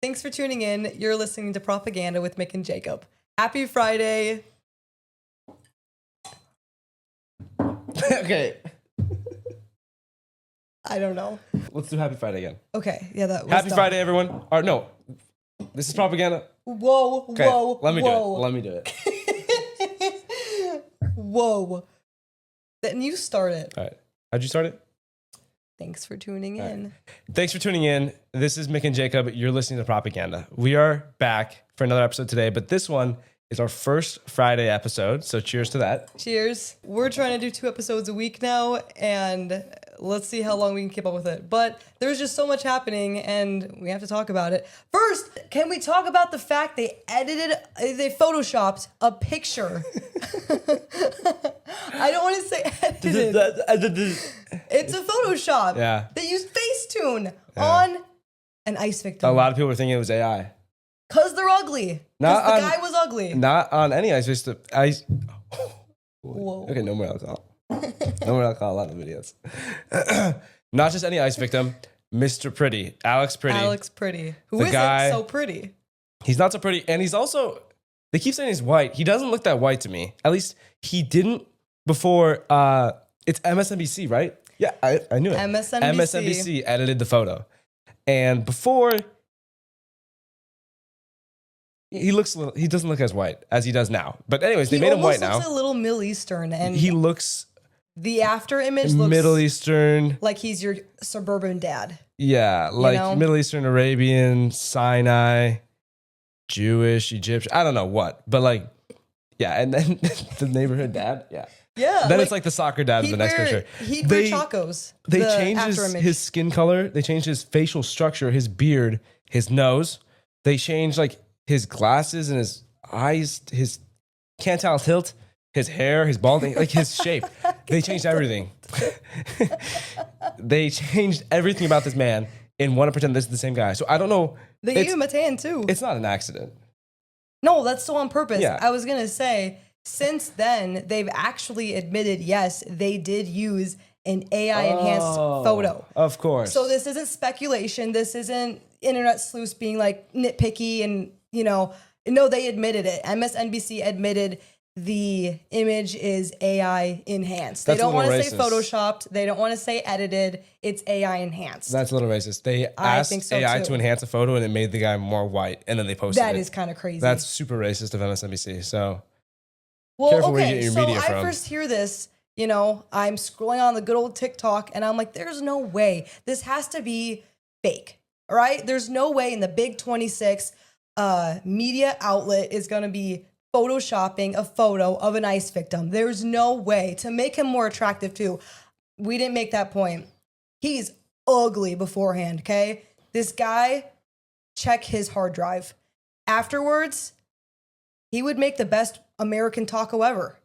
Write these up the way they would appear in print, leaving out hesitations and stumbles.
Thanks for tuning in. You're listening to Propaganda with Mick and Jacob. Happy Friday. Okay. I don't know. Let's do Happy Friday again. Okay, yeah, that was Happy dumb. Friday, everyone. Or no, this is Propaganda. Whoa, Okay, whoa, let me whoa. do it. Whoa. Then you start it. All right. How'd you start it? Thanks for tuning in. Right. Thanks for tuning in. This is Mick and Jacob. You're listening to Propaganda. We are back for another episode today, but this one is our first Friday episode. So cheers to that. Cheers. We're trying to do 2 episodes a week now, and let's see how long we can keep up with it. But there's just so much happening, and we have to talk about it. First, can we talk about the fact they photoshopped a picture? I don't want to say edited. It's a Photoshop. Yeah. They used Facetune on an ice victim. A lot of people were thinking it was AI. Because they're ugly. Because the guy was ugly. Not on any ice. Just ice. Whoa. Okay, no more alcohol. No more alcohol on the videos. Not just any ice victim. Mr. Pretty. Alex Pretty. Alex Pretty. Who The isn't guy- so pretty. He's not so pretty. And he's also, they keep saying he's white. He doesn't look that white to me. At least he didn't before, it's MSNBC, right? Yeah, I knew it. MSNBC edited the photo. And before, he doesn't look as white as he does now. But anyways, they made him white now. He almost looks a little Middle Eastern. And He looks the after image looks Middle Eastern. like he's your suburban dad. Yeah, like know? Middle Eastern, Arabian, Sinai, Jewish, Egyptian. I don't know what. But like, yeah. And then the neighborhood dad. Yeah. Yeah. Then it's like the soccer dad in the next picture. He'd wear Chacos. They the changed after image. his skin color. They changed his facial structure, his beard, his nose. They changed like his glasses and his eyes, his cantal tilt, his hair, his balding, like his shape. They changed everything. They changed everything about this man and want to pretend this is the same guy. So I don't know. They gave him a tan too. It's not an accident. No, that's so on purpose. Yeah. I was going to say, since then, they've actually admitted, yes, they did use an AI-enhanced photo. Of course. So this isn't speculation. This isn't internet sleuths being like nitpicky and, no, they admitted it. MSNBC admitted the image is AI enhanced. They That's don't a little want to say racist. photoshopped. They don't want to say edited. It's AI enhanced. That's a little racist. They asked think so AI too. to enhance a photo and it made the guy more white and then they posted it. That is kind of crazy. That's super racist of MSNBC. So well, careful where you okay, get your so media I from. first hear this, I'm scrolling on the good old TikTok and I'm like, there's no way. This has to be fake, all right? There's no way in the Big 26 media outlet is going to be photoshopping a photo of an ICE victim. There's no way. To make him more attractive too. We didn't make that point. He's ugly beforehand, okay? This guy, check his hard drive. Afterwards, he would make the best American taco ever.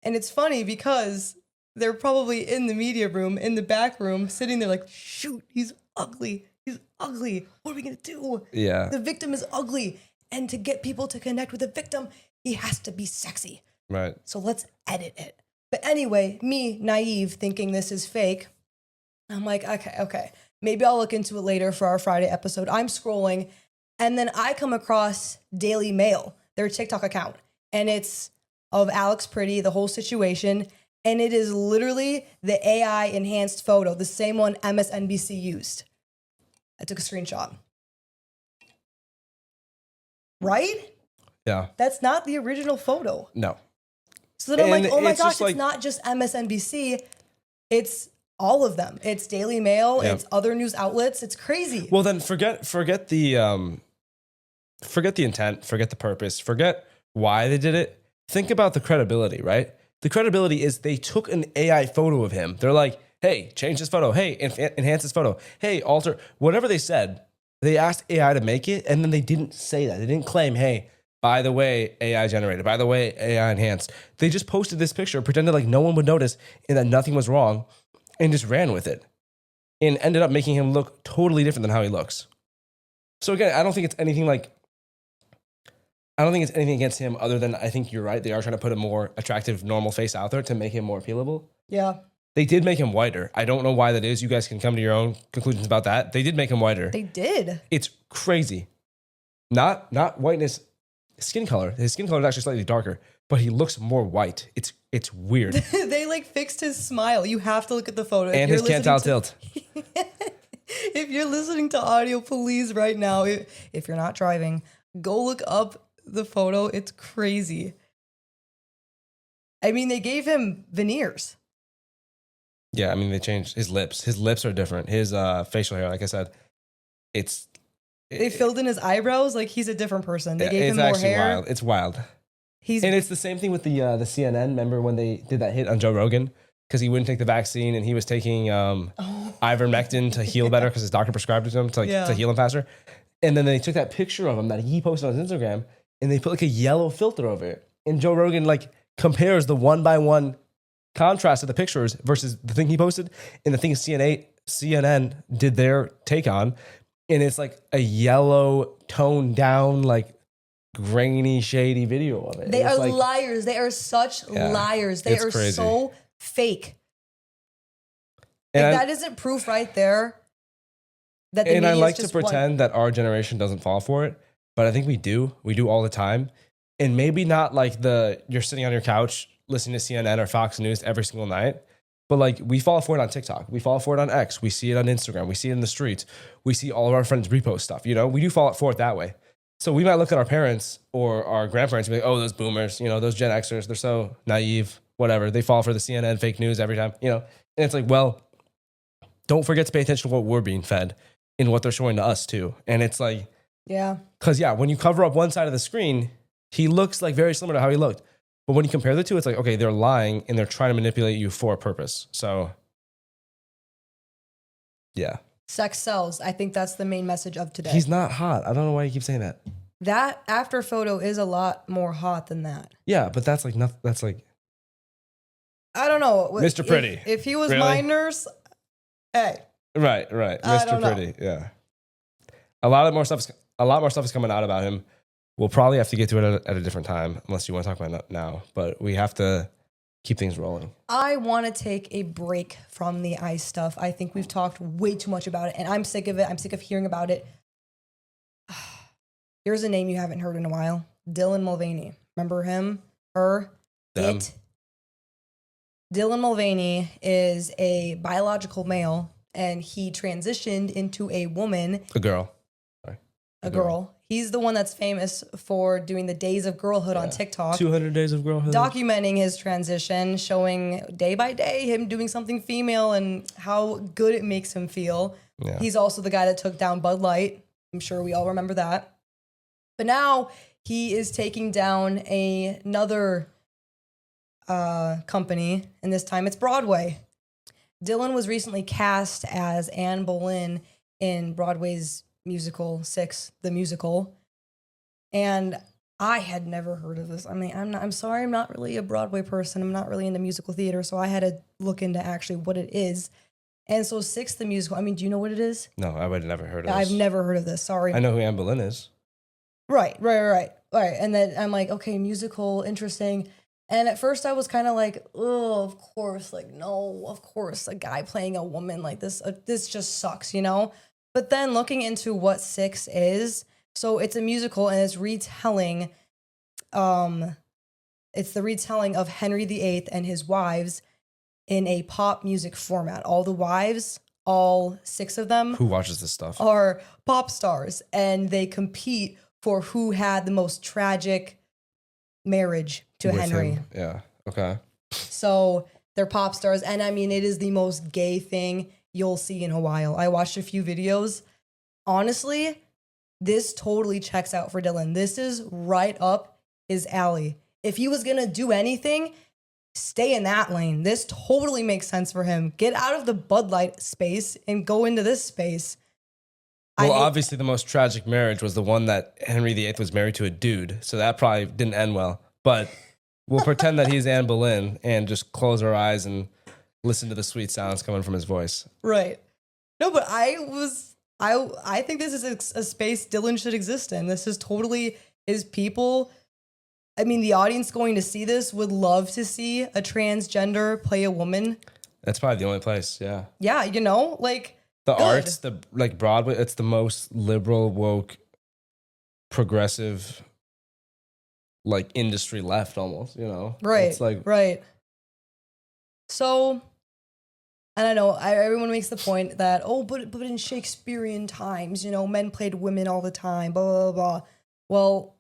And it's funny because they're probably in the media room, in the back room, sitting there like, shoot, he's ugly. He's ugly. What are we going to do? Yeah. The victim is ugly. And to get people to connect with the victim, he has to be sexy. Right. So let's edit it. But anyway, me, naive, thinking this is fake, I'm like, okay. Maybe I'll look into it later for our Friday episode. I'm scrolling, and then I come across Daily Mail, their TikTok account, and it's of Alex Pretty, the whole situation, and it is literally the AI enhanced photo, the same one MSNBC used. I took a screenshot. Right? Yeah. That's not the original photo. No. So then I'm like, And oh my it's gosh, just like- it's not just MSNBC. It's all of them. It's Daily Mail. Yeah. It's other news outlets. It's crazy. Well, then forget the intent, forget the purpose, forget why they did it. Think about the credibility, right? The credibility is they took an AI photo of him. They're like, hey, change this photo. Hey, enhance this photo. Hey, alter. Whatever they said, they asked AI to make it, and then they didn't say that. They didn't claim, hey, by the way, AI generated. By the way, AI enhanced. They just posted this picture, pretended like no one would notice and that nothing was wrong, and just ran with it. And ended up making him look totally different than how he looks. So again, I don't think it's anything against him other than I think you're right. They are trying to put a more attractive, normal face out there to make him more appealable. Yeah. They did make him whiter. I don't know why that is. You guys can come to your own conclusions about that. They did make him whiter. They did. It's crazy. Not whiteness, skin color. His skin color is actually slightly darker, but he looks more white. It's weird. They like fixed his smile. You have to look at the photo. And his cantal tilt. If you're listening to audio, please right now, if you're not driving, go look up the photo. It's crazy. I mean, they gave him veneers. Yeah, I mean, they changed his lips. His lips are different. His facial hair, like I said, they filled in his eyebrows. Like he's a different person. They gave him more hair. Wild. It's wild. And it's the same thing with the CNN. Remember when they did that hit on Joe Rogan? Because he wouldn't take the vaccine and he was taking ivermectin to heal better because his doctor prescribed it to him to heal him faster. And then they took that picture of him that he posted on his Instagram and they put like a yellow filter over it. And Joe Rogan like compares the 1-by-1 contrast of the pictures versus the thing he posted and the thing CNN did their take on. And it's like a yellow toned down, like grainy, shady video of it. They are like, liars. They are such liars. They are crazy. So fake. And that isn't proof right there. That the and I like to pretend that our generation doesn't fall for it, but I think we do. We do all the time. And maybe not like you're sitting on your couch listening to CNN or Fox News every single night. But like we fall for it on TikTok. We fall for it on X. We see it on Instagram. We see it in the streets. We see all of our friends repost stuff. You know, we do fall for it that way. So we might look at our parents or our grandparents and be like, oh, those boomers, you know, those Gen Xers, they're so naive, whatever. They fall for the CNN fake news every time, you know. And it's like, well, don't forget to pay attention to what we're being fed and what they're showing to us too. And it's like, yeah. Because when you cover up one side of the screen, he looks like very similar to how he looked. But when you compare the two, it's like, okay, they're lying and they're trying to manipulate you for a purpose. So, yeah. Sex sells. I think that's the main message of today. He's not hot. I don't know why you keep saying that. That after photo is a lot more hot than that. Yeah, but that's like nothing. That's like, I don't know. Mr. Pretty. If he was my nurse, hey. Right. Mr. Pretty. Yeah. A lot more stuff is coming out about him. We'll probably have to get to it at a different time, unless you want to talk about it now. But we have to keep things rolling. I want to take a break from the ICE stuff. I think we've talked way too much about it, and I'm sick of it. I'm sick of hearing about it. Here's a name you haven't heard in a while. Dylan Mulvaney. Remember him? Her? Them. It? Dylan Mulvaney is a biological male, and he transitioned into a woman. A girl. Sorry. A girl. He's the one that's famous for doing the Days of Girlhood on TikTok. 200 Days of Girlhood. Documenting his transition, showing day by day him doing something female and how good it makes him feel. Yeah. He's also the guy that took down Bud Light. I'm sure we all remember that. But now he is taking down another company, and this time it's Broadway. Dylan was recently cast as Anne Boleyn in Broadway's musical 6, the musical. And I had never heard of this. I mean, I'm sorry, I'm not really a Broadway person. I'm not really into musical theater, so I had to look into actually what it is. And so 6, the musical, I mean, do you know what it is? No, I would have never heard of this. I've never heard of this, sorry. I know who Anne Boleyn is. Right. And then I'm like, okay, musical, interesting. And at first I was kind of like, oh, of course, like, no, of course, a guy playing a woman like this, this just sucks, you know? But then looking into what 6 is, so it's a musical and it's retelling, it's the retelling of Henry VIII and his wives in a pop music format. All the wives, all 6 of them. Who watches this stuff? Are pop stars, and they compete for who had the most tragic marriage to With Henry. Him. Yeah, okay. So they're pop stars, and I mean, it is the most gay thing you'll see in a while. I watched a few videos. Honestly, this totally checks out for Dylan. This is right up his alley. If he was going to do anything, stay in that lane. This totally makes sense for him. Get out of the Bud Light space and go into this space. Well, obviously the most tragic marriage was the one that Henry VIII was married to a dude. So that probably didn't end well. But we'll pretend that he's Anne Boleyn and just close our eyes and listen to the sweet sounds coming from his voice. Right. No, but I think this is a space Dylan should exist in. This is totally his people. I mean, the audience going to see this would love to see a transgender play a woman. That's probably the only place. Yeah. Yeah, you know, like The good. arts, the like Broadway, it's the most liberal, woke, progressive, like industry left almost, you know? Right. It's like, right. So, and I know everyone makes the point that, oh, but in Shakespearean times, you know, men played women all the time, blah, blah, blah. Well,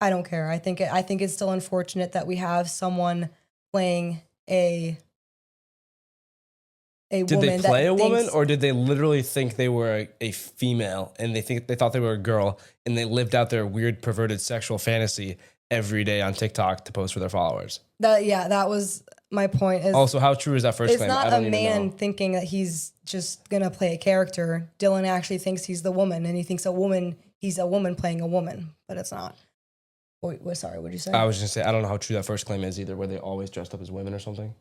I don't care. I think it's still unfortunate that we have someone playing a did woman they play that a woman thinks, or did they literally think they were a female and they thought they were a girl and they lived out their weird perverted sexual fantasy every day on TikTok to post for their followers? that was my point. Is Also, how true is that first it's claim? I not don't a even man know. thinking that he's just gonna play a character. Dylan actually thinks he's the woman, and he thinks he's a woman playing a woman, but it's not. Wait, sorry, what'd you say? I was just gonna say, I don't know how true that first claim is either, where they always dressed up as women or something.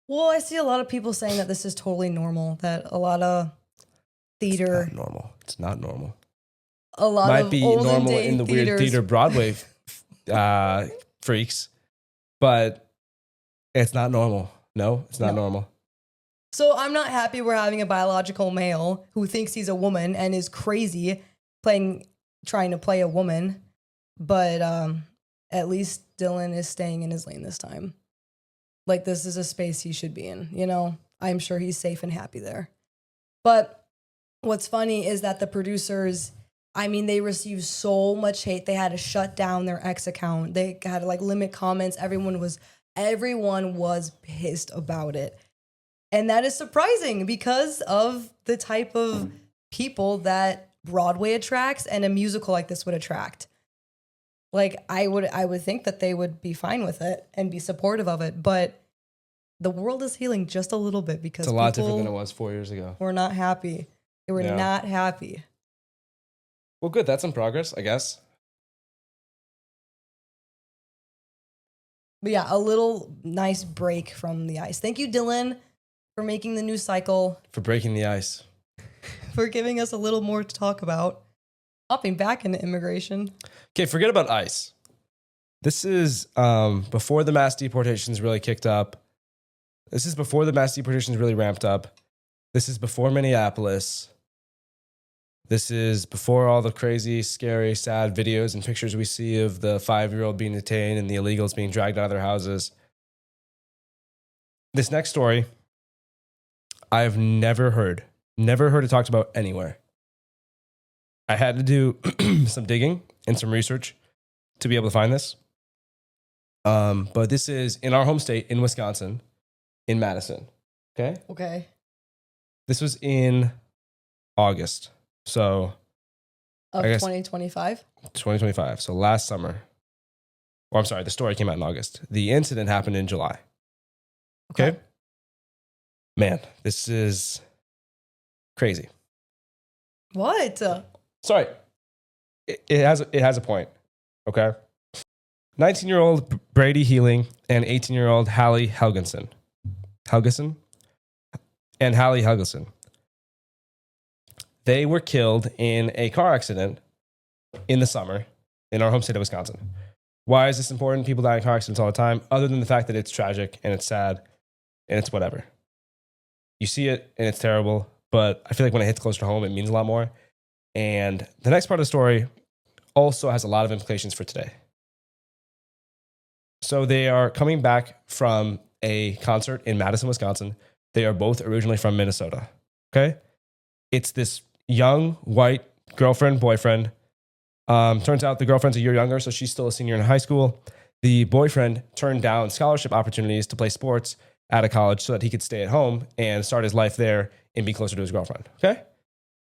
Well, I see a lot of people saying that this is totally normal, that a lot of theater, Not normal. It's not normal. a lot Might of be olden normal day in the weird theaters, theater Broadway freaks, but it's not normal. No, it's not No. normal. So I'm not happy we're having a biological male who thinks he's a woman and is crazy trying to play a woman, but at least Dylan is staying in his lane this time. Like, this is a space he should be in, you know? I'm sure he's safe and happy there. But what's funny is that the producers, I mean, they received so much hate. They had to shut down their X account. They had to like limit comments. Everyone was pissed about it. And that is surprising because of the type of people that Broadway attracts and a musical like this would attract. Like, I would think that they would be fine with it and be supportive of it, but the world is healing just a little bit because It's a lot people different than it was 4 years ago. were not happy. They were Yeah. not happy. Well, good. That's some progress, I guess. But yeah, a little nice break from the ice. Thank you, Dylan, for making the news cycle, For breaking the ice. for giving us a little more to talk about. Hopping back into immigration. Okay, forget about ICE. This is before the mass deportations really kicked up. This is before the mass deportations really ramped up. This is before Minneapolis. This is before all the crazy, scary, sad videos and pictures we see of the 5-year-old being detained and the illegals being dragged out of their houses. This next story, I've never heard it talked about anywhere. I had to do some digging and some research to be able to find this. But this is in our home state, in Wisconsin, in Madison. Okay? Okay. This was in August. So Of I guess- 2025. 2025. So last summer. Or I'm sorry, the story came out in August. The incident happened in July. Okay? Man, this is crazy. What? Sorry. It has a point. Okay? 19-year-old Brady Healing and 18-year-old Hallie Helgeson. And Hallie Helgeson. They were killed in a car accident in the summer in our home state of Wisconsin. Why is this important? People die in car accidents all the time, other than the fact that it's tragic and it's sad and it's whatever. You see it and it's terrible, but I feel like when it hits closer to home, it means a lot more. And the next part of the story also has a lot of implications for today. So they are coming back from a concert in Madison, Wisconsin. They are both originally from Minnesota. Okay? It's this young white girlfriend, boyfriend. Turns out the girlfriend's a year younger, so she's still a senior in high school. The boyfriend turned down scholarship opportunities to play sports at a college so that he could stay at home and start his life there and be closer to his girlfriend. Okay?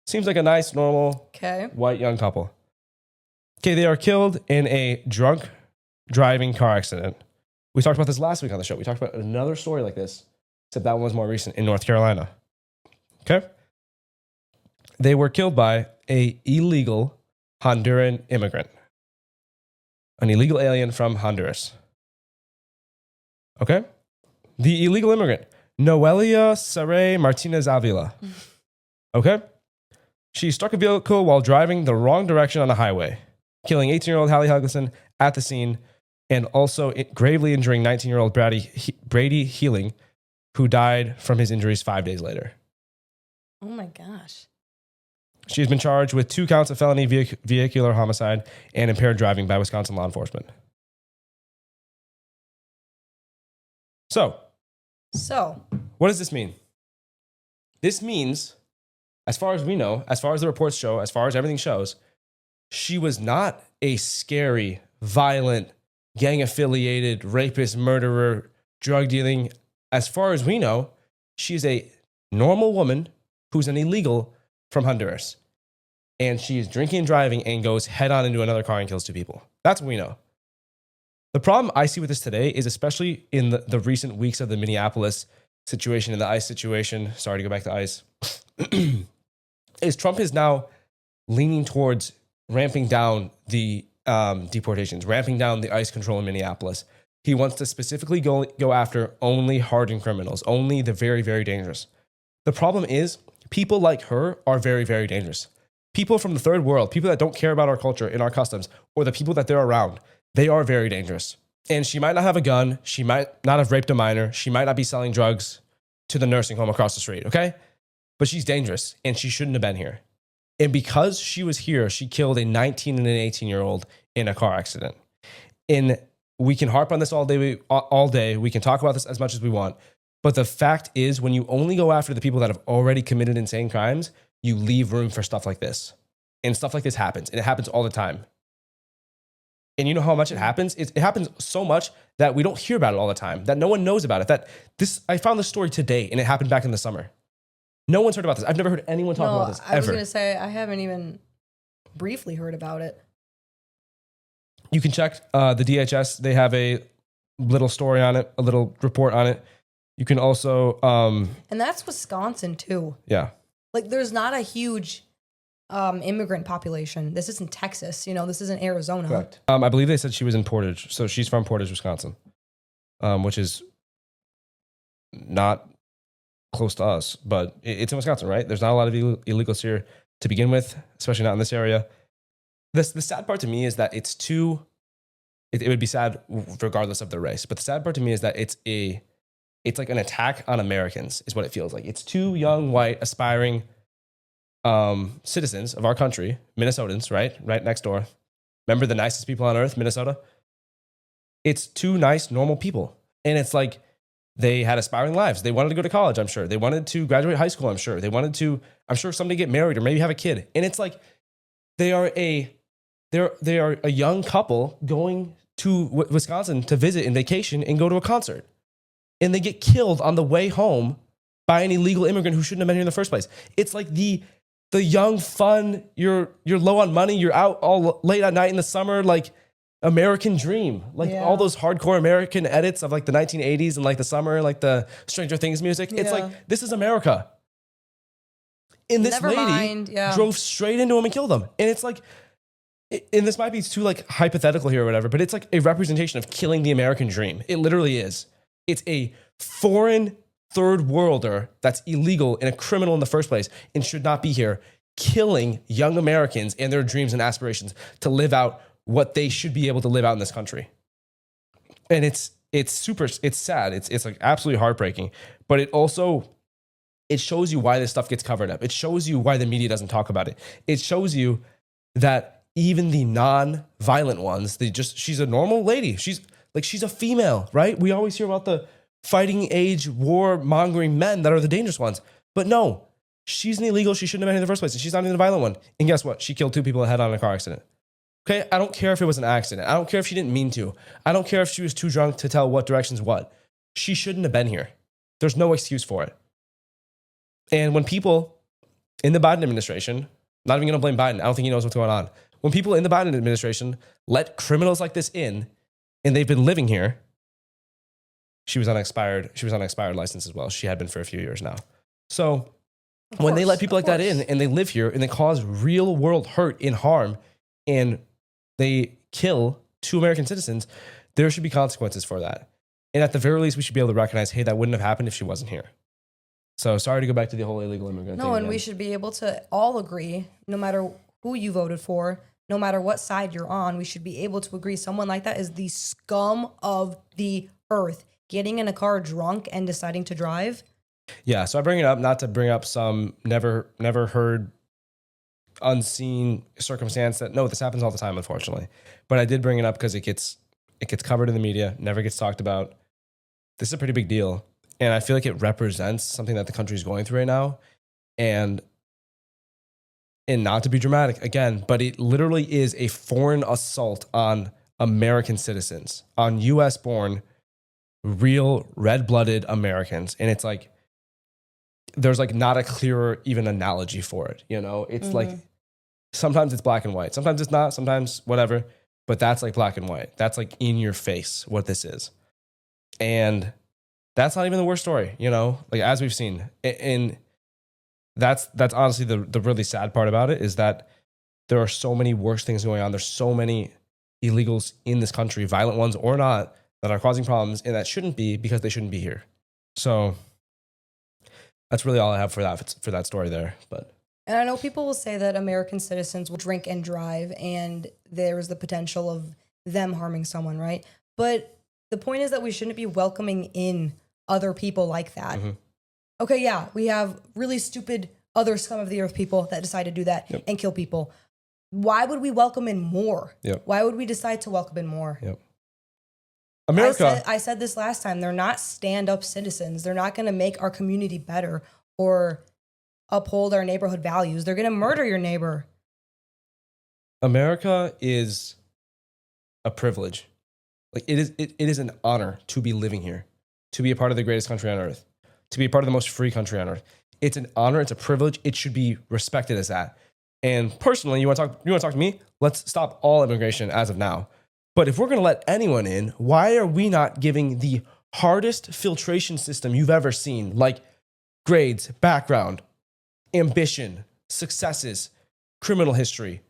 Seems like a nice, normal, Okay. white young couple. Okay, they are killed in a drunk driving car accident. We talked about this last week on the show. We talked about another story like this, except that one was more recent in North Carolina. Okay? They were killed by an illegal Honduran immigrant, an illegal alien from Honduras. Okay? The illegal immigrant, Noelia Saray Martinez Avila. Okay? She struck a vehicle while driving the wrong direction on a highway, killing 18-year-old Hallie Helgeson at the scene and also gravely injuring 19-year-old Brady Healing, who died from his injuries 5 days later. Oh my gosh. She has been charged with 2 counts of felony vehicular homicide and impaired driving by Wisconsin law enforcement. So, what does this mean? This means, as far as we know, as far as the reports show, as far as everything shows, she was not a scary, violent, gang-affiliated, rapist, murderer, drug dealing. As far as we know, she's a normal woman who's an illegal from Honduras. And she is drinking and driving and goes head on into another car and kills 2 people. That's what we know. The problem I see with this today is, especially in the recent weeks of the Minneapolis situation and the ICE situation, sorry to go back to ICE, is Trump is now leaning towards ramping down the deportations, ramping down the ICE control in Minneapolis. He wants to specifically go after only hardened criminals, only the very, very dangerous. The problem is people like her are very, very dangerous. People from the third world, people that don't care about our culture and our customs, or the people that they're around, they are very dangerous. And she might not have a gun. She might not have raped a minor. She might not be selling drugs to the nursing home across the street, okay? But she's dangerous, and she shouldn't have been here. And because she was here, she killed a 19 and an 18-year-old in a car accident. And we can harp on this all day. We can talk about this as much as we want. But the fact is, when you only go after the people that have already committed insane crimes, you leave room for stuff like this. And stuff like this happens, and it happens all the time. And you know how much it happens? It happens so much that we don't hear about it all the time, that no one knows about it. I found this story today, and it happened back in the summer. No one's heard about this. I've never heard anyone talk about this, ever. I was going to say, I haven't even briefly heard about it. You can check the DHS. They have a little story on it, a little report on it. You can also... and that's Wisconsin, too. Yeah. Like, there's not a huge... immigrant population. This isn't Texas, this isn't Arizona. Correct. I believe they said she was in Portage. So she's from Portage, Wisconsin, which is not close to us, but it's in Wisconsin, right? There's not a lot of illegals here to begin with, especially not in this area. The sad part to me is that it would be sad regardless of the race. But the sad part to me is that it's like an attack on Americans is what it feels like. It's 2 young, white, aspiring citizens of our country, Minnesotans, right next door. Remember the nicest people on earth, Minnesota? It's 2 nice, normal people. And it's like they had aspiring lives. They wanted to go to college, I'm sure. They wanted to graduate high school, I'm sure. They wanted to, I'm sure, someday get married or maybe have a kid. And it's like they are a young couple going to Wisconsin to visit and vacation and go to a concert. And they get killed on the way home by an illegal immigrant who shouldn't have been here in the first place. It's like the young, fun, you're low on money, you're out all late at night in the summer, like American dream. Like all those hardcore American edits of like the 1980s and like the summer, like the Stranger Things music. It's like, this is America. And this lady drove straight into him and killed him. And it's like, and this might be too like hypothetical here or whatever, but it's like a representation of killing the American dream. It literally is. It's a foreign third worlder that's illegal and a criminal in the first place and should not be here, killing young Americans and their dreams and aspirations to live out what they should be able to live out in this country. And it's sad. It's like absolutely heartbreaking, but it shows you why this stuff gets covered up. It shows you why the media doesn't talk about it. It shows you that even the non-violent ones, she's a normal lady. She's a female, right? We always hear about the fighting age, war-mongering men that are the dangerous ones. But no, she's an illegal. She shouldn't have been here in the first place. And she's not even the violent one. And guess what? She killed 2 people head on in a car accident. Okay? I don't care if it was an accident. I don't care if she didn't mean to. I don't care if she was too drunk to tell what direction's what. She shouldn't have been here. There's no excuse for it. And when people in the Biden administration, not even going to blame Biden, I don't think he knows what's going on. When people in the Biden administration let criminals like this in, and they've been living here, she was on expired license as well. She had been for a few years now. So when they let people like that in and they live here and they cause real world hurt and harm and they kill 2 American citizens, there should be consequences for that. And at the very least, we should be able to recognize, hey, that wouldn't have happened if she wasn't here. So sorry to go back to the whole illegal immigrant thing. No, and we should be able to all agree, no matter who you voted for, no matter what side you're on, we should be able to agree someone like that is the scum of the earth. getting in a car drunk and deciding to drive. Yeah, so I bring it up not to bring up some never heard, unseen circumstance that no, this happens all the time, unfortunately. But I did bring it up because it gets covered in the media, never gets talked about. This is a pretty big deal, and I feel like it represents something that the country is going through right now. And not to be dramatic again, but it literally is a foreign assault on American citizens, on U.S. born, real red-blooded Americans, and it's like, there's like not a clearer even analogy for it. You know, it's like sometimes it's black and white, sometimes it's not, sometimes whatever, but that's like black and white. That's like in your face what this is. And that's not even the worst story, you know, like as we've seen. And that's honestly the really sad part about it, is that there are so many worse things going on. There's so many illegals in this country, violent ones or not, that are causing problems, and that shouldn't be, because they shouldn't be here. So that's really all I have for that story there. But And I know people will say that American citizens will drink and drive, and there's the potential of them harming someone, right? But the point is that we shouldn't be welcoming in other people like that. Mm-hmm. Okay, yeah, we have really stupid other scum of the earth people that decide to do that and kill people. Why would we welcome in more? Yep. Why would we decide to welcome in more? Yep. America. I said this last time. They're not stand-up citizens. They're not going to make our community better or uphold our neighborhood values. They're going to murder your neighbor. America is a privilege. Like it is an honor to be living here, to be a part of the greatest country on earth, to be a part of the most free country on earth. It's an honor. It's a privilege. It should be respected as that. And personally, you want to talk to me? Let's stop all immigration as of now. But if we're going to let anyone in, why are we not giving the hardest filtration system you've ever seen? Like grades, background, ambition, successes, criminal history,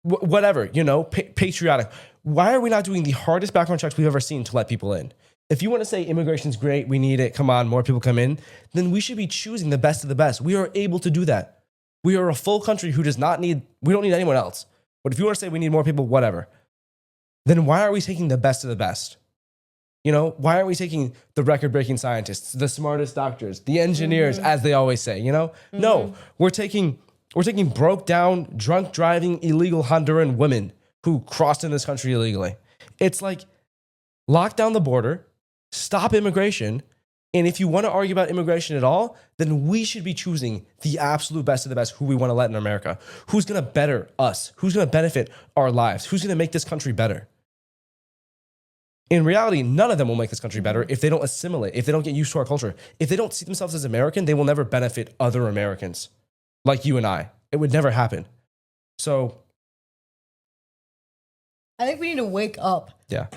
whatever, you know, patriotic. Why are we not doing the hardest background checks we've ever seen to let people in? If you want to say immigration's great, we need it, come on, more people come in, then we should be choosing the best of the best. We are able to do that. We are a full country who does not need, we don't need anyone else. But if you want to say we need more people, whatever, then why are we taking the best of the best? You know, why aren't we taking the record-breaking scientists, the smartest doctors, the engineers, as they always say, you know? No, we're taking broke down, drunk driving, illegal Honduran women who crossed in this country illegally. It's like, lock down the border, stop immigration, and if you want to argue about immigration at all, then we should be choosing the absolute best of the best who we want to let in America. Who's going to better us? Who's going to benefit our lives? Who's going to make this country better? In reality, none of them will make this country better if they don't assimilate, if they don't get used to our culture. If they don't see themselves as American, they will never benefit other Americans like you and I. It would never happen. So I think we need to wake up. yeah.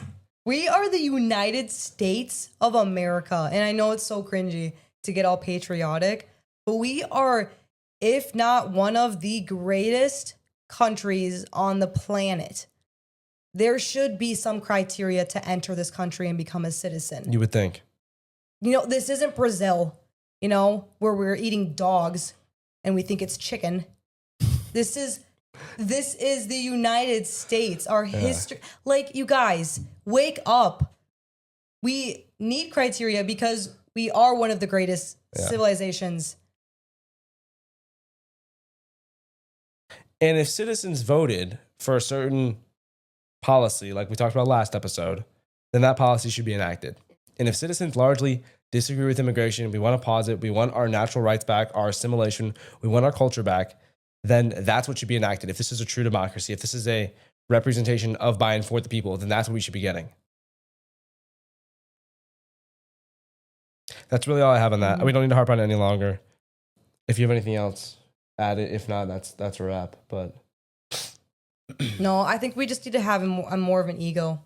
We are the United States of America. And I know it's so cringy to get all patriotic, but we are, if not one of the greatest countries on the planet. There should be some criteria to enter this country and become a citizen. You would think. You know, this isn't Brazil, you know, where we're eating dogs and we think it's chicken. This is the United States, our history. Like, you guys, wake up. We need criteria because we are one of the greatest civilizations. And if citizens voted for a certain policy, like we talked about last episode, then that policy should be enacted. And if citizens largely disagree with immigration, we want to pause it, we want our natural rights back, our assimilation, we want our culture back, then that's what should be enacted. If this is a true democracy, if this is a representation of by and for the people, then that's what we should be getting. That's really all I have on that. We don't need to harp on it any longer. If you have anything else, add it. If not, that's a wrap. But no, I think we just need to have more of an ego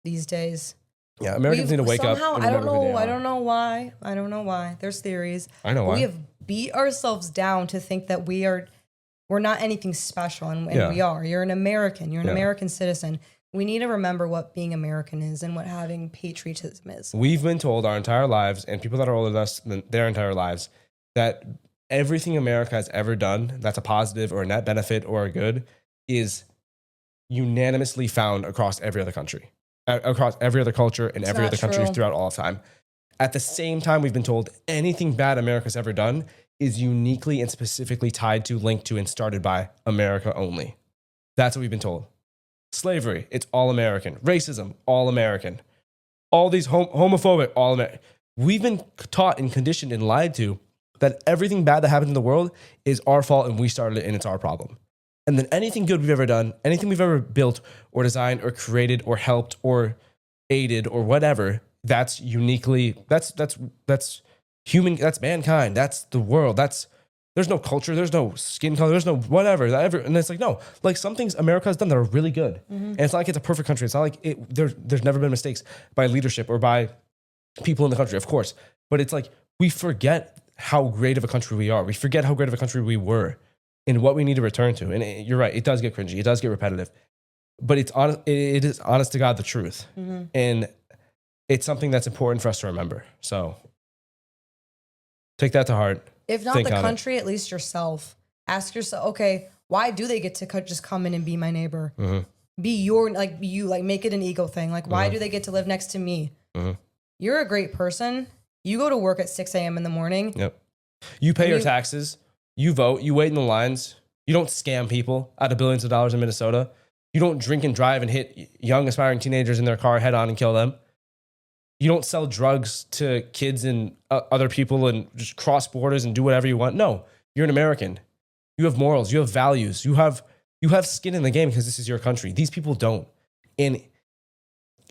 these days. Yeah, Americans need to wake up. I don't know why. There's theories. I know why. We have beat ourselves down to think that we're not anything special, and we are. You're an American. You're an American citizen. We need to remember what being American is and what having patriotism is. We've been told our entire lives, and people that are older than us their entire lives, that everything America has ever done that's a positive or a net benefit or a good is unanimously found across every other country. across every other culture and every not other country true. throughout all time. At the same time, we've been told anything bad America's ever done is uniquely and specifically tied to, linked to, and started by America only. That's what we've been told. Slavery, it's all American. Racism, all American. All these homophobic, all American. We've been taught and conditioned and lied to that everything bad that happens in the world is our fault and we started it and it's our problem. And then anything good we've ever done, anything we've ever built or designed or created or helped or aided or whatever, that's uniquely, that's human, that's mankind, that's the world, there's no culture, there's no skin color, there's no whatever. And it's like, no, like some things America has done that are really good. And it's not like it's a perfect country. It's not like there's never been mistakes by leadership or by people in the country, of course. But it's like we forget how great of a country we are. We forget how great of a country we were and what we need to return to. And you're right, it does get cringy, it does get repetitive. But it's honest, it is honest to God the truth. And it's something that's important for us to remember. So take that to heart. If not the country, at least yourself. Ask yourself, okay, why do they get to just come in and be my neighbor? Be your, like make it an ego thing. Like, why do they get to live next to me? You're a great person. You go to work at 6 a.m. in the morning. Yep. You pay your taxes. You vote. You wait in the lines. You don't scam people out of billions of dollars in Minnesota. You don't drink and drive and hit young aspiring teenagers in their car head on and kill them. You don't sell drugs to kids and other people and just cross borders and do whatever you want. No, you're an American. You have morals. You have values. You have skin in the game because this is your country. These people don't. And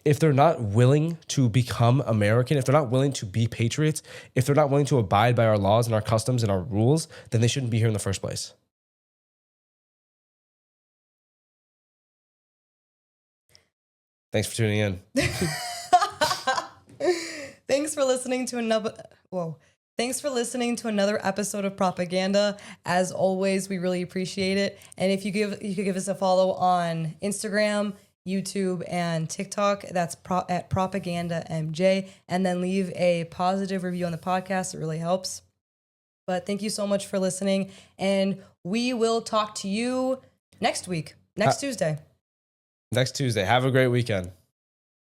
if they're not willing to become American, if they're not willing to be patriots, if they're not willing to abide by our laws and our customs and our rules, then they shouldn't be here in the first place. Thanks for tuning in. Thanks for listening to another episode of Propaganda. As always, we really appreciate it. And if you could give us a follow on Instagram, YouTube, and TikTok, that's at Propaganda MJ, and then leave a positive review on the podcast. It really helps. But thank you so much for listening, and we will talk to you next week, next Tuesday. Next Tuesday. Have a great weekend.